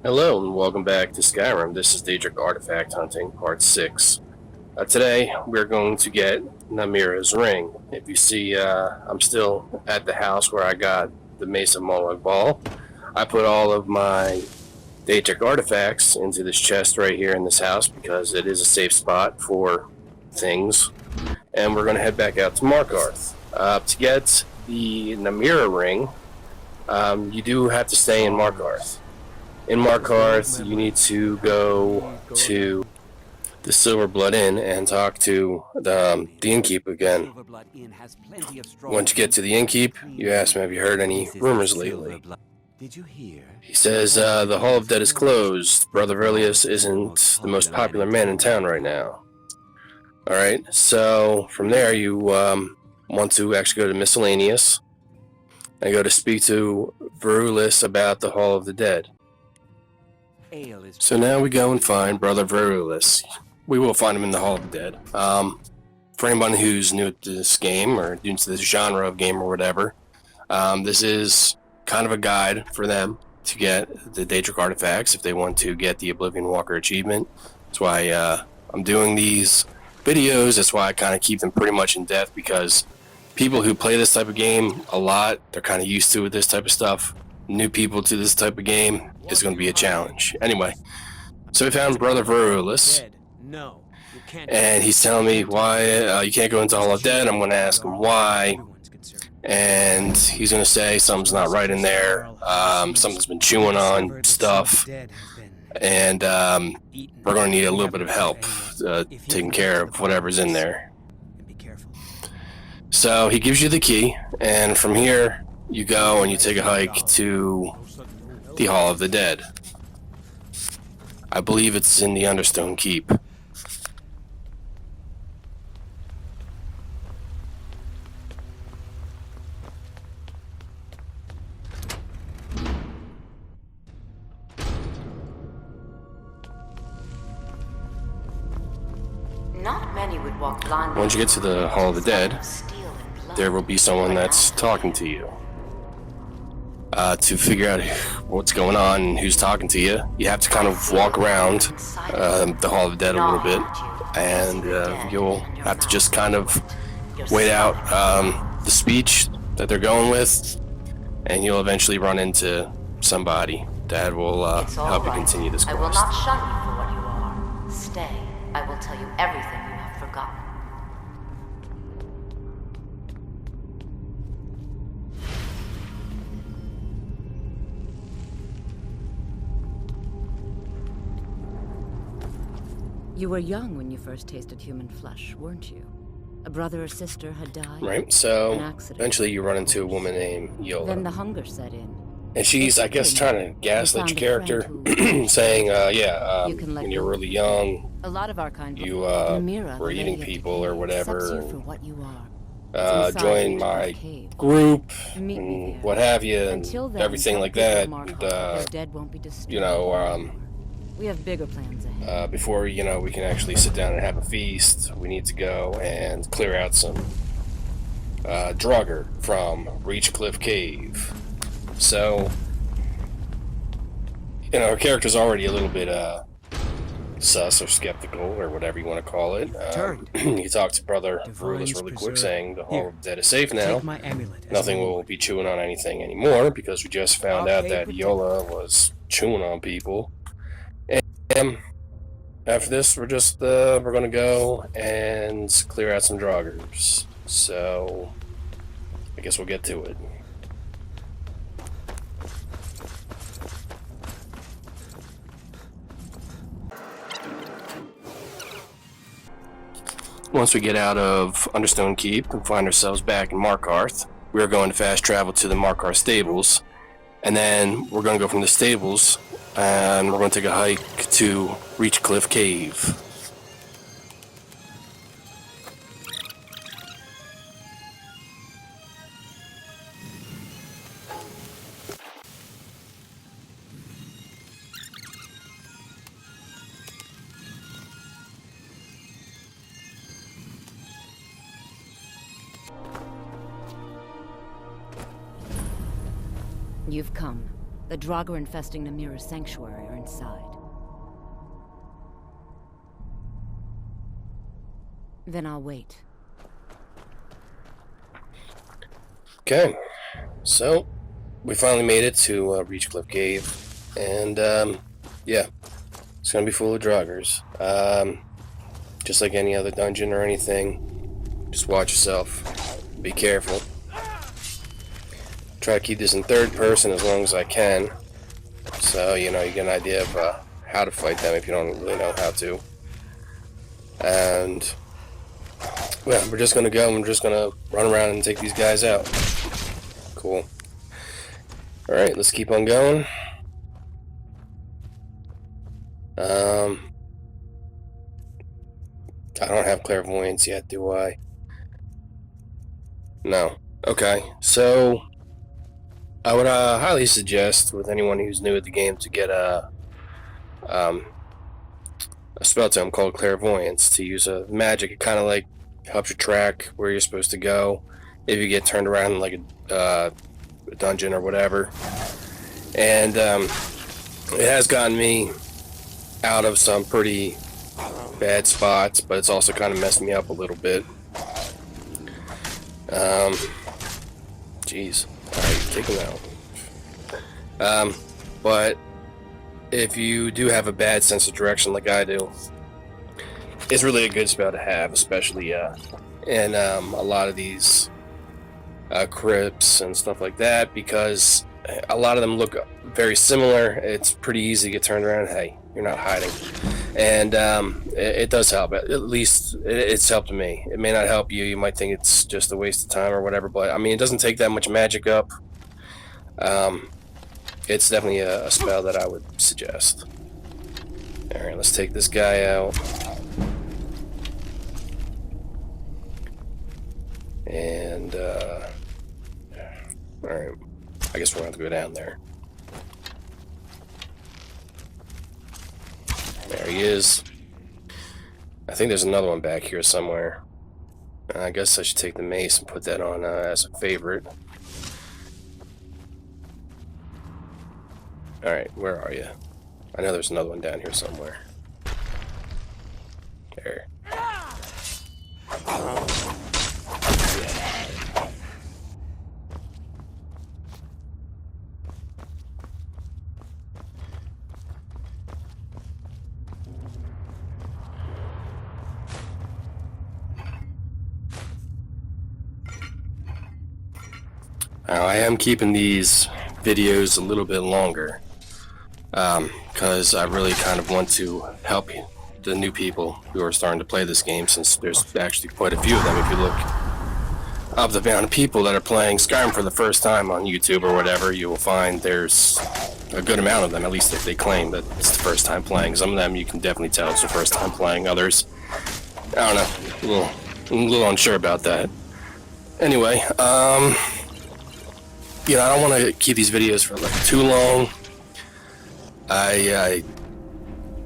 Hello and welcome back to Skyrim. This is Daedric Artifact Hunting, Part 6. Today, we're going to get Namiras' ring. If you see, I'm still at the house where I got the Mesa Molag Ball. I put all of my Daedric artifacts into this chest right here in this house because it is a safe spot for things. And we're going to head back out to Markarth. To get the Namira ring, you do have to stay in Markarth. In Markarth, you need to go to the Silverblood Inn and talk to the innkeep again. Once you get to the innkeep, you ask him, have you heard any rumors lately? He says, the Hall of Dead is closed. Brother Verlius isn't the most popular man in town right now. Alright, so from there you want to actually go to Miscellaneous and go to speak to Verlius about the Hall of the Dead. So now we go and find Brother Verlius. We will find him in the Hall of the Dead. For anyone who's new to this game or new to this genre of game or whatever, this is kind of a guide for them to get the Daedric artifacts if they want to get the Oblivion Walker achievement. That's why I'm doing these videos. That's why I kind of keep them pretty much in depth, because people who play this type of game a lot, they're kind of used to this type of stuff. New people to this type of game is going to be a challenge. Anyway, so we found Brother Verlius, and he's telling me why you can't go into Hall of Dead. I'm going to ask him why, and he's going to say something's not right in there. Something's been chewing on stuff, and we're going to need a little bit of help taking care of whatever's in there. So he gives you the key, and from here you go and you take a hike to the Hall of the Dead. I believe it's in the Understone Keep. Not many would walk blindly. Once you get to the Hall of the Dead, there will be someone that's talking to you. To figure out what's going on and who's talking to you, you have to kind of walk around the Hall of the Dead a little bit, and you'll have to just kind of wait out the speech that they're going with, and you'll eventually run into somebody that will help you continue this quest. I will not shun you for what you are. Stay. I will tell you everything you have forgotten. You were young when you first tasted human flesh, weren't you? A brother or sister had died. Right, so eventually you run into a woman named Yola. Then the hunger set in. And she's, I guess, trying to gaslight your character, saying, when you're really young, a lot of our kind you Namira, were eating people or whatever, you for what you are. join my group, and what have you, and everything like that. Dead won't be disturbed. We have bigger plans ahead. Before, we can actually sit down and have a feast, we need to go and clear out some Draugr from Reachcliff Cave. So, our character's already a little bit sus or skeptical or whatever you want to call it. He talked to Brother Verlius really quick, saying the Hall of the Dead is safe now. Nothing will be chewing on anything anymore, because we just found out that Yola was chewing on people. And after this, we're going to go and clear out some Draugrs. So, I guess we'll get to it. Once we get out of Understone Keep and find ourselves back in Markarth, we're going to fast travel to the Markarth stables, and then we're going to go from the stables and we're going to take a hike to Reachcliff Cave. You've come. The Draugr infesting Namiras sanctuary are inside. Then I'll wait. Okay, so we finally made it to Reachcliff Cave, and yeah, it's gonna be full of Draugrs. Just like any other dungeon or anything, just watch yourself. Be careful. Try to keep this in third person as long as I can, so you know you get an idea of how to fight them if you don't really know how to. And well, we're just gonna go. I'm just gonna run around and take these guys out. Cool. All right, let's keep on going. I don't have clairvoyance yet, do I? No. Okay, so I would highly suggest with anyone who's new at the game to get a spell tome called clairvoyance to use a magic. It kind of like helps you track where you're supposed to go if you get turned around in like a dungeon or whatever. And it has gotten me out of some pretty bad spots, but it's also kind of messed me up a little bit. Jeez. Alright, take him out. But if you do have a bad sense of direction like I do, it's really a good spell to have, especially in a lot of these crypts and stuff like that, because a lot of them look very similar. It's pretty easy to get turned around. Hey, you're not hiding. And it does help. At least it's helped me. It may not help you. You might think it's just a waste of time or whatever, but I mean, it doesn't take that much magic up. It's definitely a spell that I would suggest. Alright, let's take this guy out. And, alright. I guess we're going to have to go down there. There he is. I think there's another one back here somewhere. I guess I should take the mace and put that on as a favorite. Alright, where are you? I know there's another one down here somewhere. There. Now, I am keeping these videos a little bit longer because I really kind of want to help the new people who are starting to play this game, since there's actually quite a few of them. If you look up the amount of people that are playing Skyrim for the first time on YouTube or whatever, you will find there's a good amount of them, at least if they claim that it's the first time playing. Some of them you can definitely tell it's the first time playing. Others, I don't know, I'm a little unsure about that. Anyway, you know, I don't want to keep these videos for like too long. I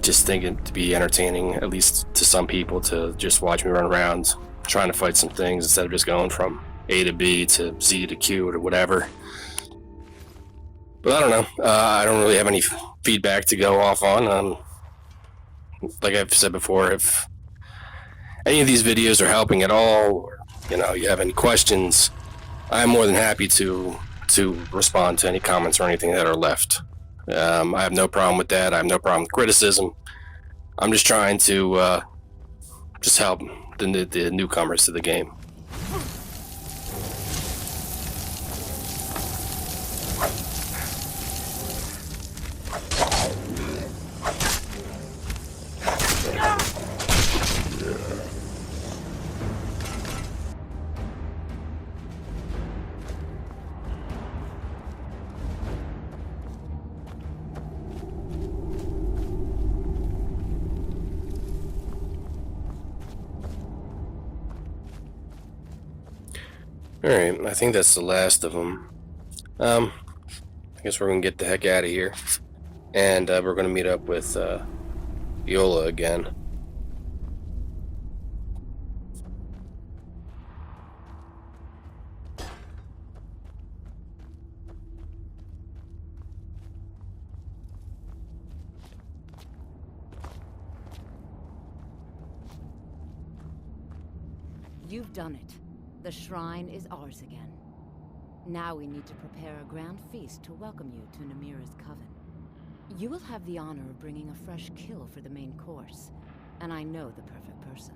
just think it to be entertaining, at least to some people, to just watch me run around trying to fight some things instead of just going from A to B to Z to Q or whatever. But I don't know. I don't really have any feedback to go off on. Like I've said before, if any of these videos are helping at all, or you know, you have any questions, I'm more than happy to respond to any comments or anything that are left. I have no problem with that. I have no problem with criticism. I'm just trying to just help the newcomers to the game. Alright, I think that's the last of them. I guess we're gonna get the heck out of here. And we're gonna meet up with Yola again. You've done it. The shrine is ours again. Now we need to prepare a grand feast to welcome you to Namiras' coven. You will have the honor of bringing a fresh kill for the main course, and I know the perfect person.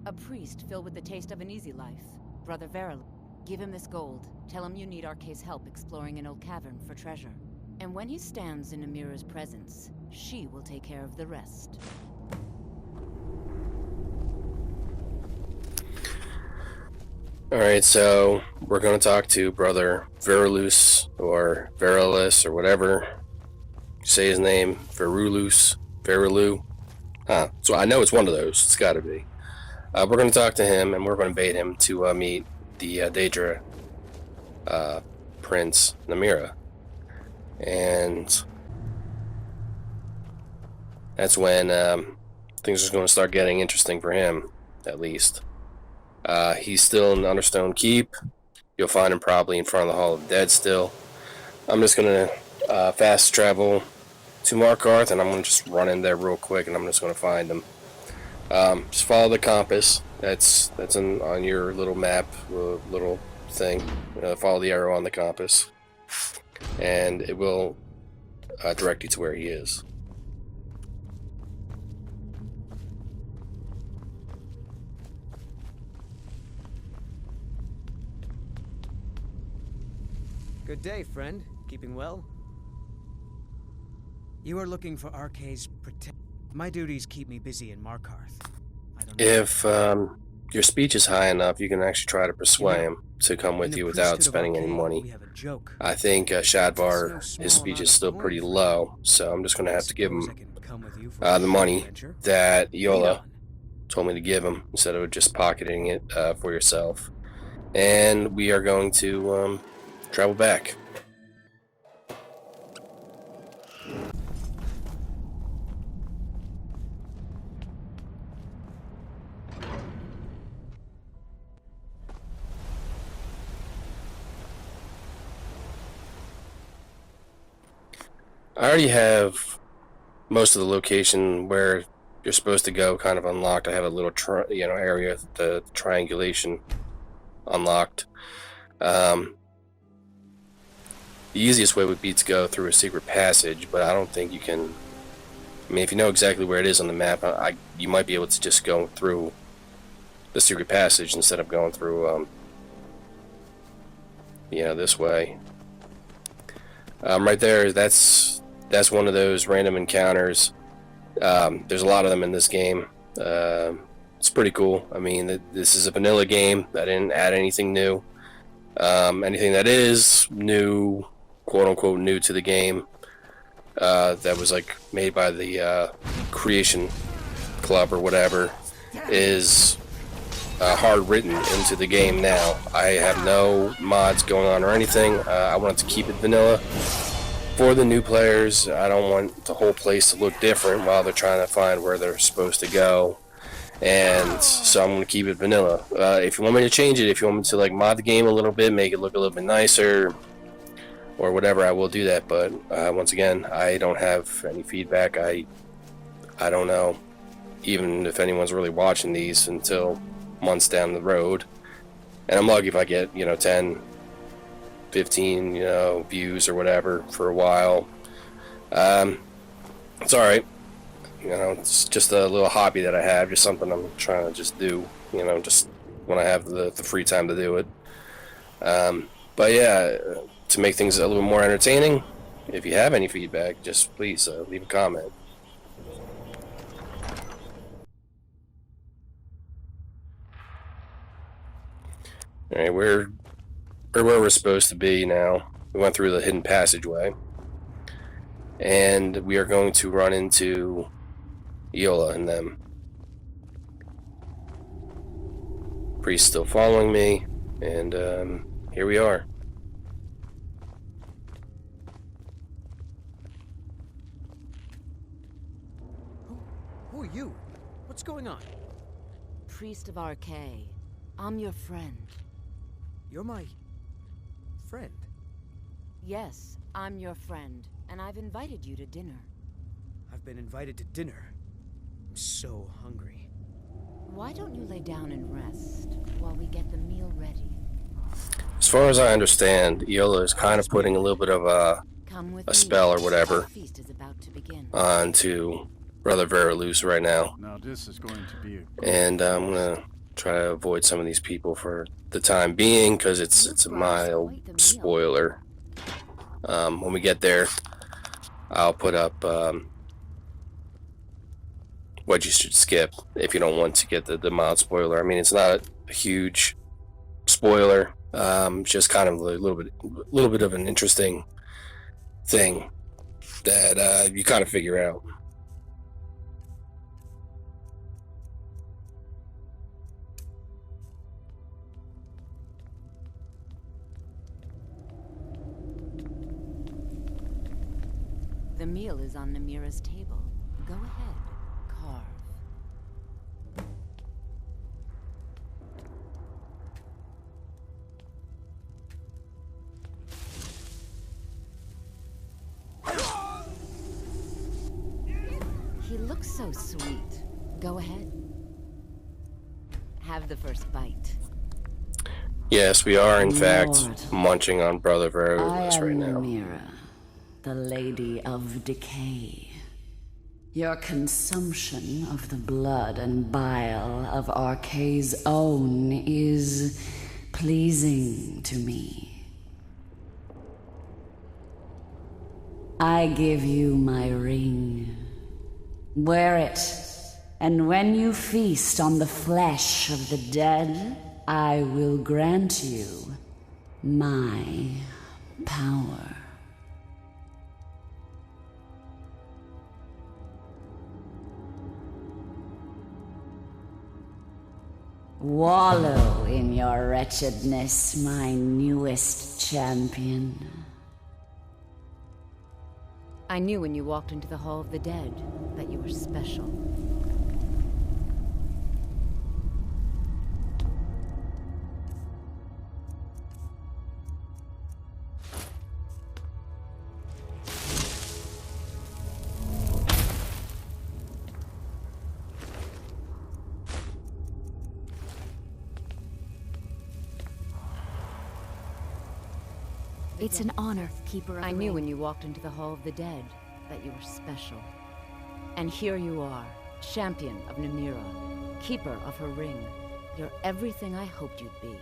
A priest filled with the taste of an easy life, Brother Verily. Give him this gold. Tell him you need Arke's help exploring an old cavern for treasure. And when he stands in Namiras' presence, she will take care of the rest. Alright, so we're going to talk to Brother Verulus, or Verulis, or whatever you say his name. Verulu. So I know it's one of those. It's got to be. We're going to talk to him, and we're going to bait him to meet the Daedric Prince Namira. And that's when things are going to start getting interesting for him, at least. He's still in Understone Keep. You'll find him probably in front of the Hall of the Dead still. I'm just going to fast travel to Markarth, and I'm going to just run in there real quick, and I'm just going to find him. Just follow the compass. That's on your little map, little thing. Follow the arrow on the compass, and it will direct you to where he is. Good day, friend. Keeping well? You are looking for Arke's protect. My duties keep me busy in Markarth. I don't know. If your speech is high enough, you can actually try to persuade him to come with you without spending any money. We have a joke. I think Shadvar, his speech is still pretty low, so I'm just going to have to give him the money that Yola told me to give him instead of just pocketing it for yourself. And we are going to travel back. I already have most of the location where you're supposed to go kind of unlocked. I have a little area, the triangulation unlocked. The easiest way would be to go through a secret passage, but I don't think you can. I mean, if you know exactly where it is on the map, you might be able to just go through the secret passage instead of going through, this way. Right there, that's one of those random encounters. There's a lot of them in this game. It's pretty cool. I mean, this is a vanilla game. I didn't add anything new. Anything that is new, quote-unquote new to the game, that was like made by the Creation Club or whatever, is hard written into the game now. I have no mods going on or anything. I wanted to keep it vanilla for the new players. I don't want the whole place to look different while they're trying to find where they're supposed to go, and so I'm going to keep it vanilla. If you want me to change it, if you want me to like mod the game a little bit, make it look a little bit nicer or whatever, I will do that. But once again, I don't have any feedback. I don't know even if anyone's really watching these until months down the road, and I'm lucky if I get 10, 15 views or whatever for a while. It's alright. It's just a little hobby that I have, just something I'm trying to just do, just when I have the free time to do it. But yeah, to make things a little more entertaining, if you have any feedback, just please leave a comment. Alright, we're where we're supposed to be now. We went through the hidden passageway, and we are going to run into Yola and them. Priest still following me, and here we are. Who are you? What's going on? Priest of Arke, I'm your friend. You're my friend. Yes, I'm your friend, and I've invited you to dinner. I've been invited to dinner. so hungry. Why don't you lay down and rest while we get the meal ready? As far as I understand, Iola is kind of putting a little bit of a spell or whatever Feast is about to begin. onto Brother Veraluz right now. Now this is going to be And I'm gonna try to avoid some of these people for the time being because it's a mild spoiler. When we get there, I'll put up what you should skip if you don't want to get the mild spoiler. I mean, it's not a huge spoiler, just kind of a little bit of an interesting thing that you kind of figure out. The meal is on Namiras' table. Go ahead, carve. He looks so sweet. Go ahead. Have the first bite. Yes, we are in fact munching on Brother I Veraluz am right now. Namira, the Lady of Decay. Your consumption of the blood and bile of Arkay's own is pleasing to me. I give you my ring. Wear it, and when you feast on the flesh of the dead, I will grant you my power. Wallow in your wretchedness, my newest champion. I knew when you walked into the Hall of the Dead that you were special. It's an honor, Keeper of I the knew Ring. when you walked into the Hall of the Dead that you were special. And here you are, champion of Namira, keeper of her ring. You're everything I hoped you'd be.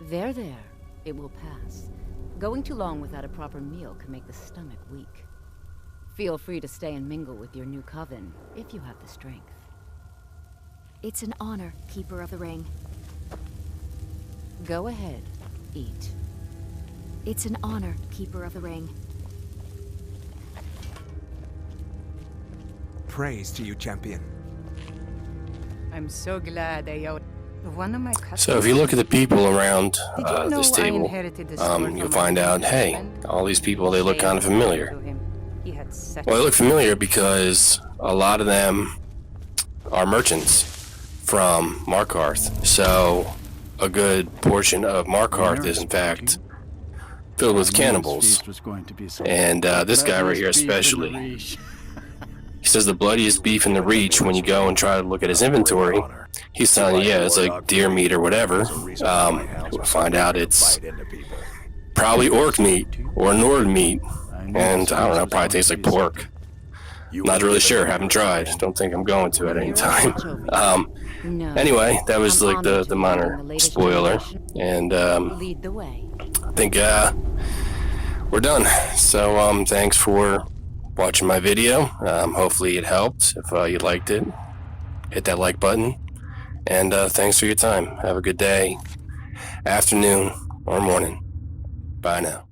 There, it will pass. Going too long without a proper meal can make the stomach weak. Feel free to stay and mingle with your new coven, if you have the strength. It's an honor, Keeper of the Ring. Go ahead, eat. It's an honor, Keeper of the Ring. Praise to you, champion. I'm so glad one of my customers. So if you look at the people around Did you know this I table, inherited this sword you'll from find my out, hey, husband? all these people, they look Say kind of nothing familiar. to him. He had such Well, they look familiar because a lot of them are merchants from Markarth. So a good portion of Markarth is in fact filled with cannibals. And this guy right here especially, he says the bloodiest beef in the Reach. When you go and try to look at his inventory, he's telling you, yeah, it's like deer meat or whatever. We'll find out it's probably orc meat or Nord meat. And I don't know, probably tastes like pork. Not really sure, haven't tried. Don't think I'm going to at any time. Anyway, that was like the minor spoiler. And Lead the way. I think we're done. So thanks for watching my video. Hopefully it helped. If you liked it, hit that like button. And thanks for your time. Have a good day, afternoon, or morning. Bye now.